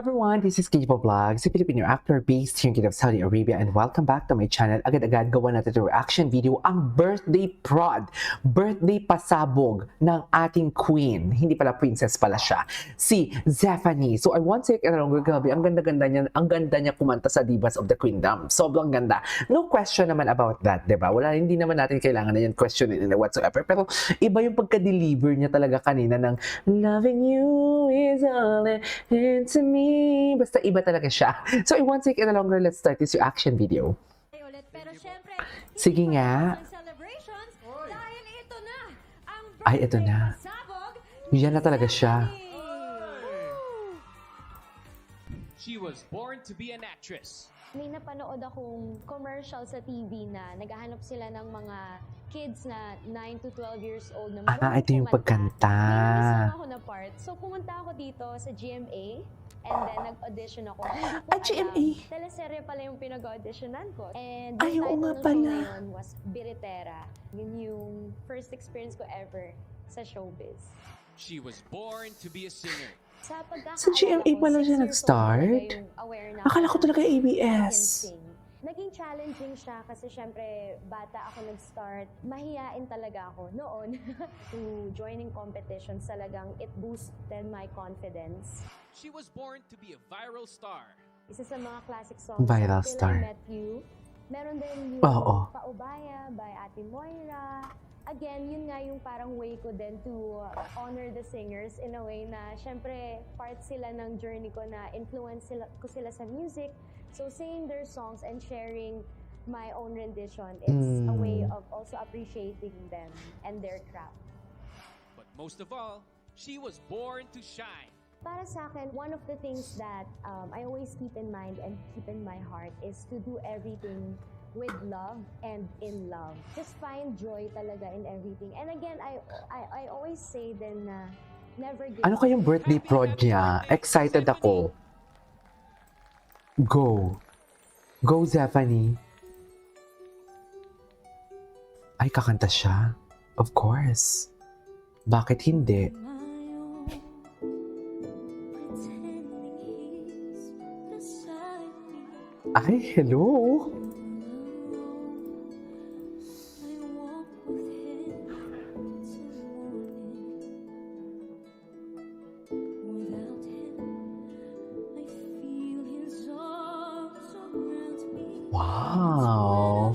Everyone, this is Kijipo Vlog, si Filipino actor based here in Kingdom of Saudi Arabia, and welcome back to my channel. Agad-agad gawa natin ito reaction video, ang birthday prod, birthday pasabog ng ating queen. Hindi pala princess pala siya, si Zephanie. So I want to take a longer, grabe, ang ganda niya kumanta sa Divas of the Kingdom. Sobrang ganda. No question naman about that, diba? Wala, hindi naman natin kailangan na yan questionin in whatsoever. Pero iba yung pagka-deliver niya talaga kanina ng loving you is all into me. Basta iba talaga siya. So I won't take it longer. Let's start this reaction video. Pero syempre, sige nga. Celebrations dahil ito na ang Ay, ito na. pasabog. Yan na talaga siya. She was born to be an actress. May napanood akong commercial sa TV na naghahanap sila ng mga kids na 9 to 12 years old na Ito yung pagkanta. May kasama ako na part. So pumunta ako dito sa GMA and then nag-audition ako. Hindi ko GMA? alam, teleserye pala yung pinag-auditionan ko. And Ay, yung oo nga title ng show pala. na yun was Biritera. Yun yung first experience ko ever sa showbiz. She was born to be a singer. Sa GMA pala siya nag-start? Akala ko talaga ABS. Naging challenging siya kasi syempre bata ako nag-start. Mahiyain talaga ako noon to joining competitions. Talagang it boosted my confidence. She was born to be a viral star. Isa sa mga classic songs, Viral Till star. I Met You. Meron din yung Oo. Paubaya by Ate Moira. Again, yun nga yung parang way ko din to honor the singers in a way na syempre part sila ng journey ko na influence ko sila sa music. So singing their songs and sharing my own rendition, it's a way of also appreciating them and their craft. But most of all, she was born to shine. Para sa akin, one of the things that I always keep in mind and keep in my heart is to do everything with love and in love. Just find joy talaga in everything. And again, I always say then na never give Ano kayong birthday prod niya? Excited ako. Go. Go, Zephanie. Ay, kakanta siya. Of course. Bakit hindi? Ay, hello. Wow.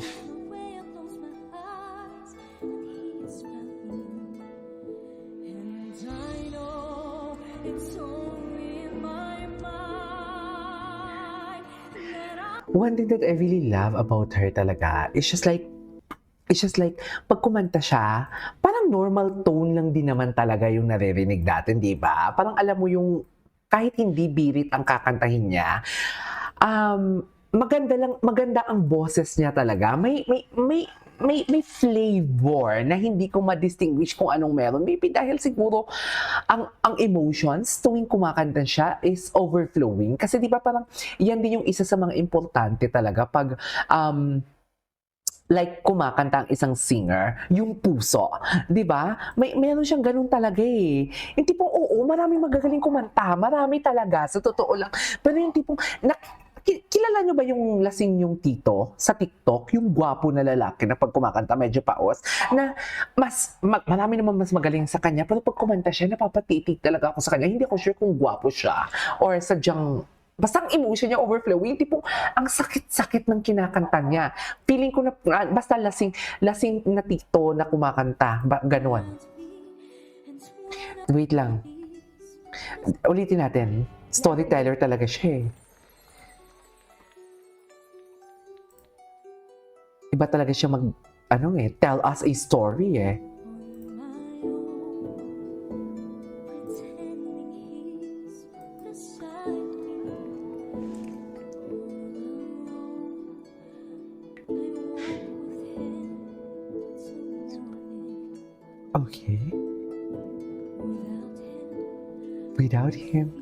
One thing that I really love about her talaga is just like pag kumanta siya, parang normal tone lang din naman talaga yung naririnig natin, di ba? Parang alam mo yung kahit hindi birit ang kakantahin niya, maganda ang boses niya talaga. May flavor na hindi ko ma-distinguish kung anong meron. Maybe dahil siguro ang emotions tuwing kumakanta siya is overflowing. Kasi di ba parang yan din yung isa sa mga importante talaga pag like kumakanta ang isang singer, yung puso, 'di ba? Meron siyang ganun talaga eh. Yung tipong maraming magagaling kumanta, marami talaga sa totoo lang. Pero yung tipong kilala nyo ba yung lasing yung tito sa TikTok, yung gwapo na lalaki na pag kumakanta medyo paos, na marami naman mas magaling sa kanya, pero pag kumanta siya, napapatitig talaga ako sa kanya. Hindi ako sure kung gwapo siya or sadyang basta ang emotion niya overflowing, tipong ang sakit-sakit ng kinakanta niya. Feeling ko na basta lasing na tito na kumakanta, ganon. Wait lang. Ulitin natin. Storyteller talaga siya eh. Iba talaga siya tell us a story eh. Okay. Without him.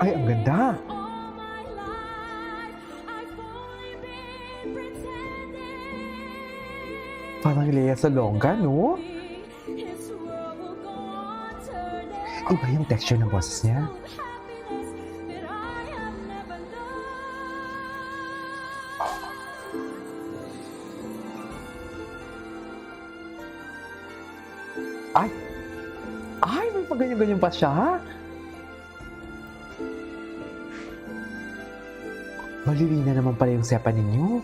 Ay, ang ganda. All my life, I've only been pretending. Parang Lea Salonga, no? His world will go on turning. Iba yung texture ng boses niya. Happiness that I have never Ay! Ay, may pag-ganyan-ganyan pa siya. Ballerina naman pala yung sepa ninyo.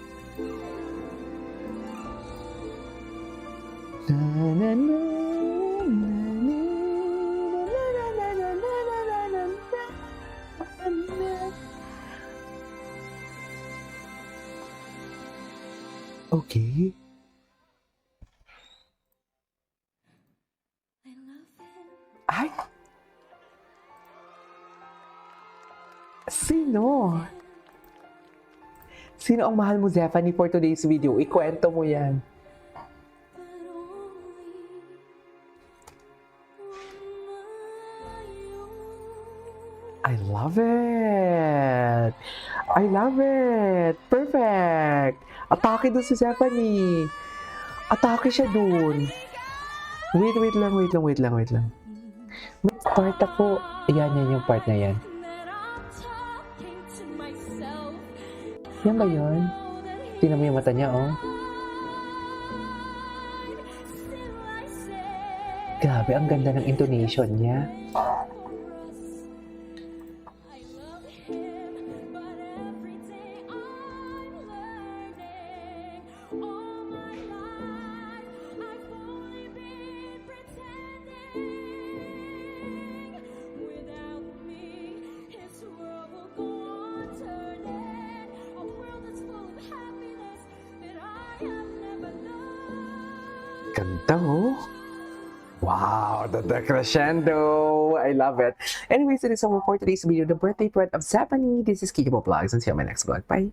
Na, na, na, na, na, na, na, na, na, na, na, na, na, na, na. Okay. I love him. Ay! Sino? Sino ang mahal mo, Zephanie, for today's video? Ikwento mo yan. I love it! I love it! Perfect! Atake dun si Zephanie! Atake siya dun! Wait lang. May part ako. Yan yung part na yan. That I'm talking to myself. Yan ba yun? Tingnan mo yung mata niya, oh. Still I say Grabe, ang ganda ng intonation niya. I love him, but every day I'm learning. All my life, I've only been pretending. Without me, his world will go on turning. A world that's full of happiness that I have never known. Ganda, oh. Wow, the crescendo. I love it. Anyways, it is all for today's video, the birthday party of Zephanie. This is Kiki Vlogs, and see you on my next vlog. Bye.